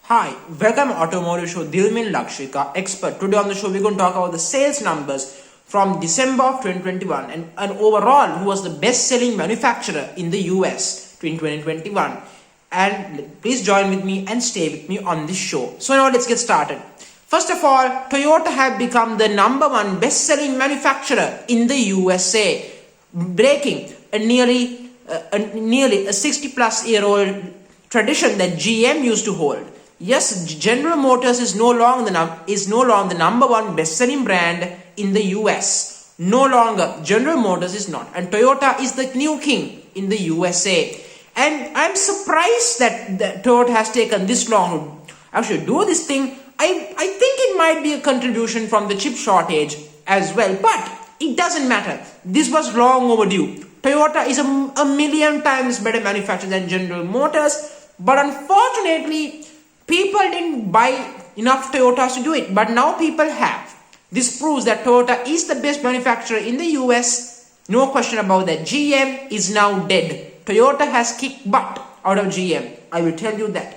Hi, welcome to Automotive Show, Dilmin Luxury Car Expert. Today on the show, we're going to talk about the sales numbers from December of 2021 and overall who was the best-selling manufacturer in the US in 2021. And please join with me and stay with me on this show. So now let's get started. First of all, Toyota have become the number one best-selling manufacturer in the USA, breaking a nearly a 60-plus-year-old tradition that GM used to hold. Yes, General Motors is no longer the number one best-selling brand in the US. No longer, General Motors is not, and Toyota is the new king in the USA. And I'm surprised that Toyota has taken this long to actually do this thing. I think it might be a contribution from the chip shortage as well, but it doesn't matter. This was long overdue. Toyota is a million times better manufacturer than General Motors, but unfortunately, people didn't buy enough Toyotas to do it, but now people have. This proves that Toyota is the best manufacturer in the US. No question about that. GM is now dead. Toyota has kicked butt out of GM. I will tell you that.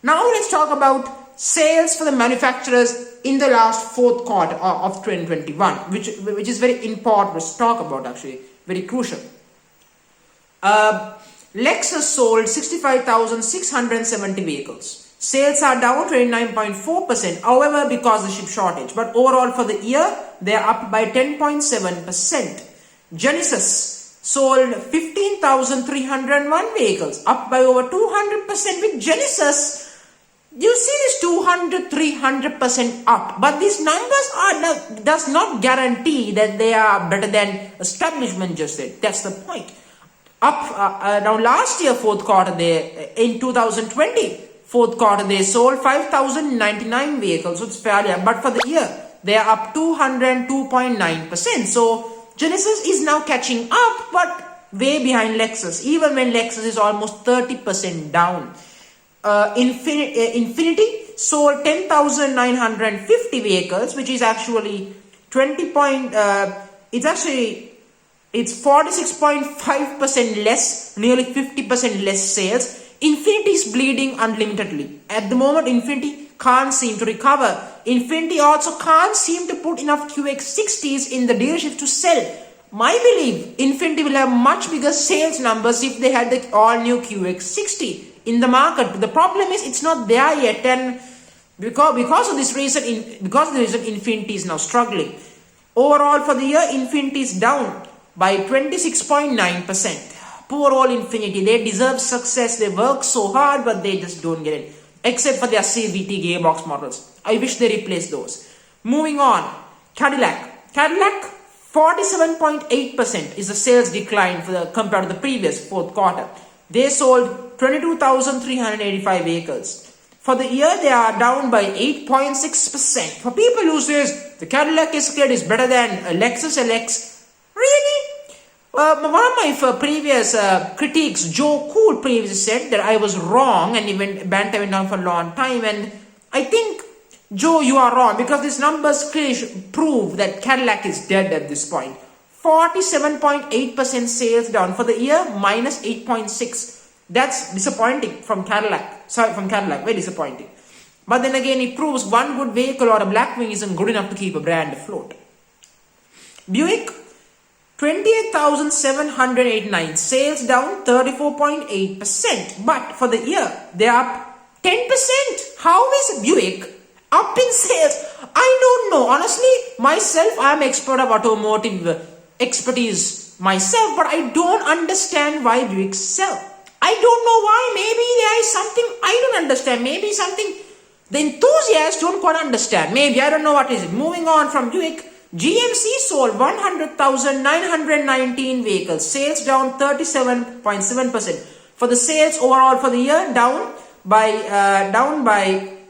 Now let's talk about sales for the manufacturers in the last fourth quarter of 2021, which is very important to talk about, actually. Very crucial. Lexus sold 65,670 vehicles. Sales are down 29.4%, however, because of the chip shortage. But overall for the year, they are up by 10.7%. Genesis sold 15,301 vehicles, up by over 200%. With Genesis, you see this 200-300% up. But these numbers does not guarantee that they are better than establishment just said. That's the point. Now last year, fourth quarter, in 2020, fourth quarter, they sold 5,099 vehicles, so it's fairly up. But for the year, they are up 202.9%. So Genesis is now catching up, but way behind Lexus, even when Lexus is almost 30% down. Infinity sold 10,950 vehicles, which is actually it's 46.5% less, nearly 50% less sales. Infinity is bleeding unlimitedly. At the moment, Infinity can't seem to recover. Infinity also can't seem to put enough QX60s in the dealership to sell. My belief, Infinity will have much bigger sales numbers if they had the all-new QX60 in the market. The problem is it's not there yet, and because of this reason, Infinity is now struggling. Overall, for the year, Infinity is down by 26.9%. Poor old Infinity. They deserve success. They work so hard, but they just don't get it. Except for their CVT gearbox models. I wish they replace those. Moving on. Cadillac. 47.8% is the sales decline compared to the previous fourth quarter. They sold 22,385 vehicles. For the year, they are down by 8.6%. For people who says the Cadillac Escalade is better than a Lexus LX, really? One of my previous critics, Joe Cool, previously said that I was wrong, and Banter went down for a long time. And I think, Joe, you are wrong, because these numbers clearly prove that Cadillac is dead at this point. 47.8% sales down for the year, minus 8.6%. That's disappointing from Cadillac. Very disappointing. But then again, it proves one good vehicle or a Blackwing isn't good enough to keep a brand afloat. Buick. 28,789 sales down 34.8%, but for the year they are up 10%. How is Buick up in sales? I don't know. Honestly, myself, I am expert of automotive expertise myself, but I don't understand why Buick sell. I don't know why. Maybe there is something I don't understand. Maybe something the enthusiasts don't quite understand. Maybe, I don't know what is it. Moving on from Buick. GMC sold 100,919 vehicles, sales down 37.7%. For the sales overall for the year, down by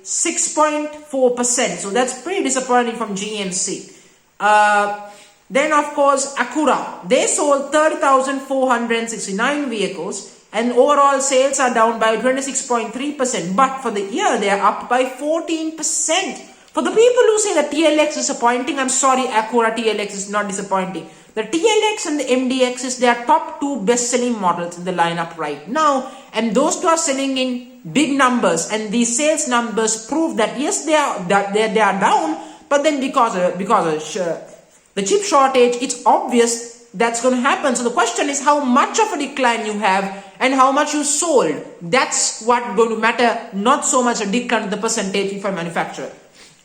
6.4%. So that's pretty disappointing from GMC. Then of course Acura, they sold 30,469 vehicles, and overall sales are down by 26.3%. But for the year, they are up by 14%. For the people who say that TLX is disappointing, I'm sorry, Acura TLX is not disappointing. The TLX and the MDX is their top two best-selling models in the lineup right now, and those two are selling in big numbers, and these sales numbers prove that yes, they are down, but then because of the chip shortage, it's obvious that's going to happen. So the question is how much of a decline you have and how much you sold. That's what going to matter, not so much a decline in the percentage if I manufacture.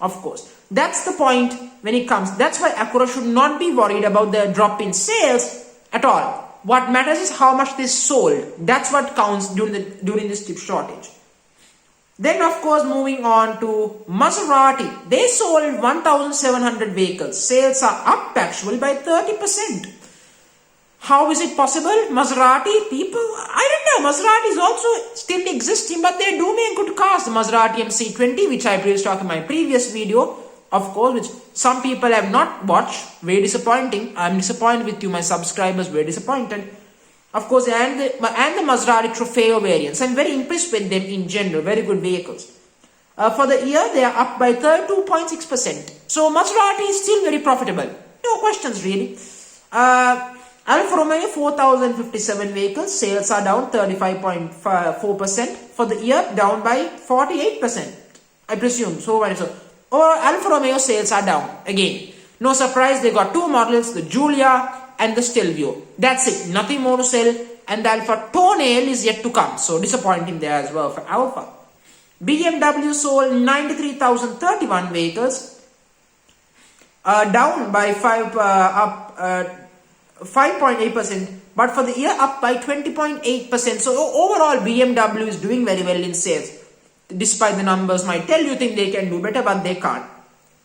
Of course, that's the point when it comes. That's why Acura should not be worried about the drop in sales at all. What matters is how much they sold. That's what counts during this chip shortage. Then of course, moving on to Maserati. They sold 1,700 vehicles. Sales are up actually by 30%. How is it possible? Maserati people, I don't know. Maserati is also still existing, but they do make good cars. The Maserati MC20, which I previously talked in my previous video, of course, which some people have not watched. Very disappointing. I'm disappointed with you, my subscribers. Very disappointed. Of course, and the Maserati Trofeo variants. I'm very impressed with them in general. Very good vehicles. For the year, they are up by 32.6%. So Maserati is still very profitable. No questions really. Alfa Romeo 4,057 vehicles. Sales are down 35.4%. For the year, down by 48%. I presume. So Alfa Romeo sales are down again. No surprise, they got two models, the Giulia and the Stelvio. That's it, nothing more to sell. And the Alfa Tonale is yet to come. So disappointing there as well for Alfa. BMW sold 93,031 vehicles, down by 5.8%. But for the year, up by 20.8%. So overall, BMW is doing very well in sales. Despite the numbers might tell you think they can do better, but they can't.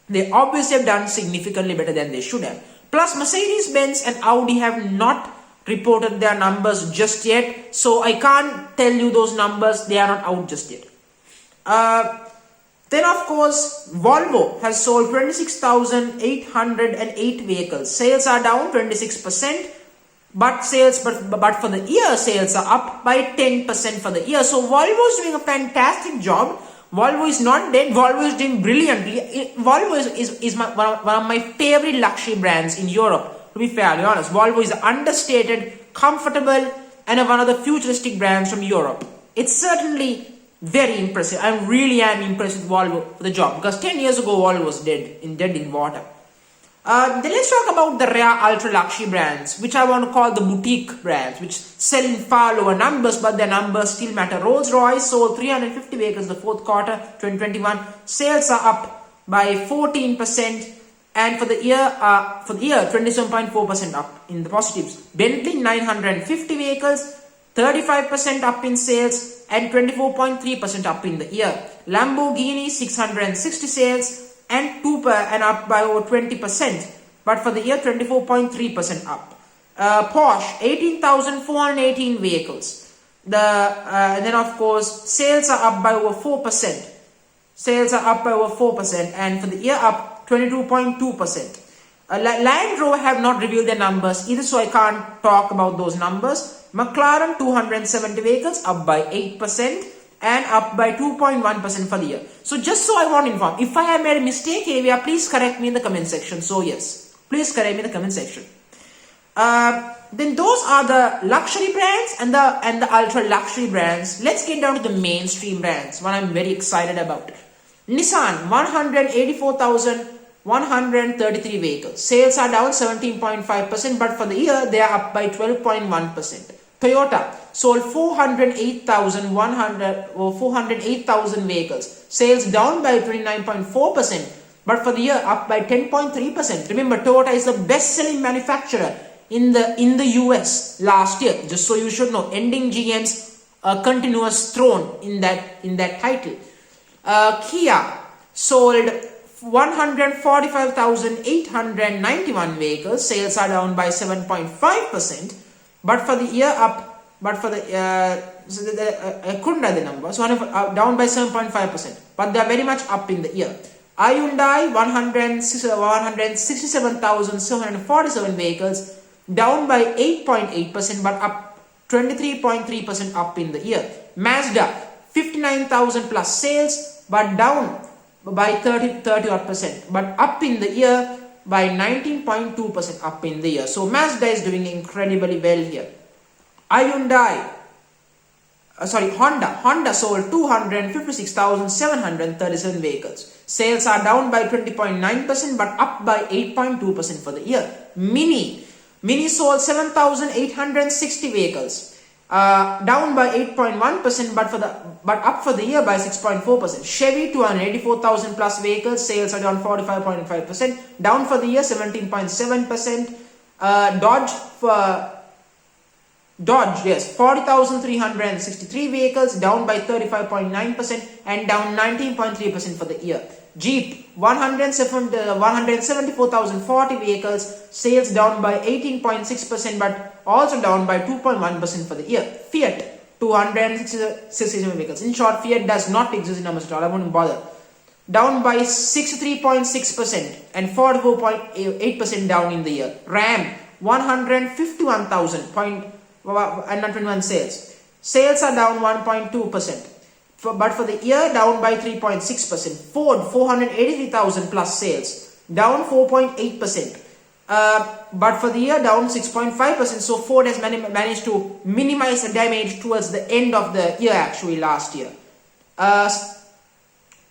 They obviously have done significantly better than they should have. Plus, Mercedes-Benz and Audi have not reported their numbers just yet. So I can't tell you those numbers. They are not out just yet. Then of course, Volvo has sold 26,808 vehicles. Sales are down 26%. But for the year, sales are up by 10% for the year. So Volvo is doing a fantastic job. Volvo is not dead. Volvo is doing brilliantly. Volvo is one of my favorite luxury brands in Europe, to be fairly honest. Volvo is understated, comfortable, and one of the futuristic brands from Europe. It's certainly very impressive. I really am impressed with Volvo for the job, because 10 years ago, Volvo was dead in water. Then let's talk about the rare ultra luxury brands, which I want to call the boutique brands, which sell in far lower numbers, but their numbers still matter. Rolls-Royce sold 350 vehicles in the fourth quarter 2021. Sales are up by 14%, and for the year 27.4% up in the positives. Bentley 950 vehicles, 35% up in sales, and 24.3% up in the year. Lamborghini 660 sales, and up by over 20%, but for the year 24.3% up. Porsche 18,418 vehicles. Then of course sales are up by over 4%. And for the year up 22.2%. Land Rover have not revealed their numbers either, so I can't talk about those numbers. McLaren 270 vehicles, up by 8%. And up by 2.1% for the year. So just so I want to inform, if I have made a mistake area, please correct me in the comment section. So yes, please correct me in the comment section. Then those are the luxury brands and the ultra luxury brands. Let's get down to the mainstream brands, one I'm very excited about. Nissan 184,133 vehicles. Sales are down 17.5%, but for the year they are up by 12.1%. Toyota sold 408,000 vehicles. Sales down by 29.4%, but for the year up by 10.3%. Remember, Toyota is the best-selling manufacturer in the US last year. Just so you should know, ending GM's continuous throne in that title. Kia sold 145,891 vehicles. Sales are down by 7.5%. But for the year up, I couldn't have the number, so down by 7.5%. But they are very much up in the year. Hyundai 167,747 vehicles, down by 8.8%, but up 23.3% up in the year. Mazda 59,000 plus sales, but down by 30%, but up in the year by 19.2% up in the year. So Mazda is doing incredibly well here. Hyundai Honda sold 256,737 vehicles. Sales are down by 20.9% but up by 8.2% for the year. Mini sold 7,860 vehicles, down by 8.1% but up for the year by 6.4%. Chevy 284,000 plus vehicles, sales are down 45.5%, down for the year 17.7%. Dodge, yes, 40,363 vehicles, down by 35.9% and down 19.3% for the year. Jeep, 174,040 vehicles, sales down by 18.6% but also down by 2.1% for the year. Fiat, 267 vehicles. In short, Fiat does not exist in numbers at all. I won't bother. Down by 63.6% and 44.8% down in the year. Ram, 151,021 sales. Sales are down 1.2%. But for the year, down by 3.6%. Ford, 483,000 plus sales, down 4.8%. But for the year, down 6.5%. So Ford has managed to minimize the damage towards the end of the year, actually, last year.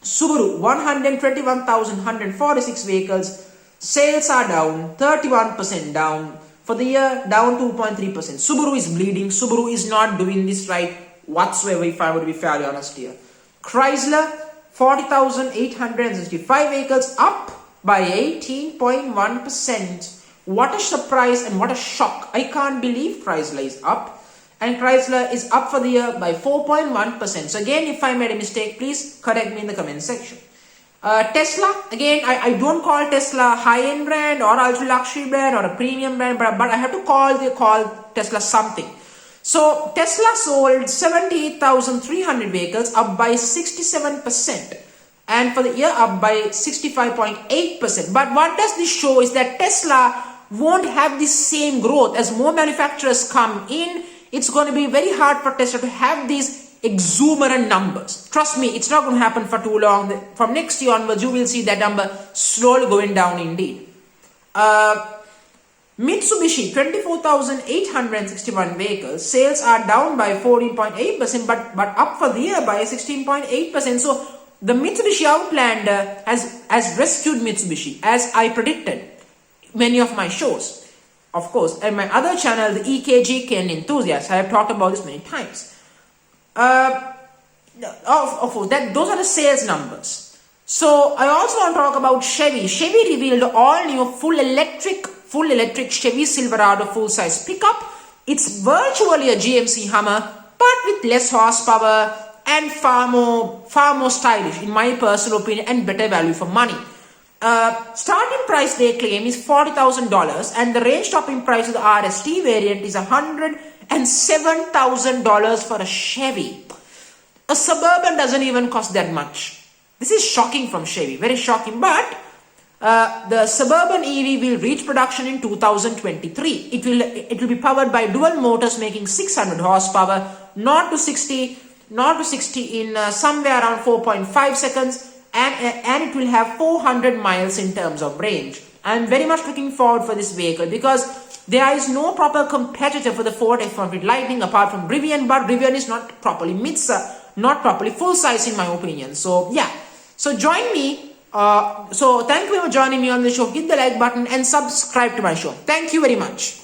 Subaru, 121,146 vehicles, sales are down 31% down. For the year, down 2.3%. Subaru is bleeding. Subaru is not doing this right whatsoever, if I were to be fairly honest here. Chrysler, 40,865 vehicles, up by 18.1%. What a surprise and what a shock. I can't believe Chrysler is up. And Chrysler is up for the year by 4.1%. So again, if I made a mistake, please correct me in the comment section. Tesla, again, I don't call Tesla a high-end brand or ultra luxury brand or a premium brand, but I have to call Tesla something. So Tesla sold 78,300 vehicles, up by 67%, and for the year up by 65.8%. But what does this show is that Tesla won't have the same growth as more manufacturers come in. It's going to be very hard for Tesla to have these exuberant numbers. Trust me, it's not going to happen for too long. From next year onwards, you will see that number slowly going down indeed. Mitsubishi, 24,861 vehicles, sales are down by 14.8% but up for the year by 16.8%. So the Mitsubishi Outlander has rescued Mitsubishi, as I predicted many of my shows. Of course, and my other channel, the EKG Ken Enthusiast, I have talked about this many times. Those are the sales numbers. So I also want to talk about Chevy. Chevy revealed all new full electric Chevy Silverado full-size pickup. It's virtually a GMC Hummer, but with less horsepower and far more stylish, in my personal opinion, and better value for money. Starting price they claim is $40,000, and the range topping price of the RST variant is $107,000 for a Chevy. A Suburban doesn't even cost that much. This is shocking from Chevy, very shocking. But the Suburban EV will reach production in 2023. It will be powered by dual motors making 600 horsepower, 0 to 60 in somewhere around 4.5 seconds, and it will have 400 miles in terms of range. I am very much looking forward for this vehicle because there is no proper competitor for the Ford F-150 Lightning apart from Rivian, but Rivian is not properly not properly full size in my opinion. So yeah, so join me. So thank you for joining me on the show. Hit the like button and subscribe to my show. Thank you very much.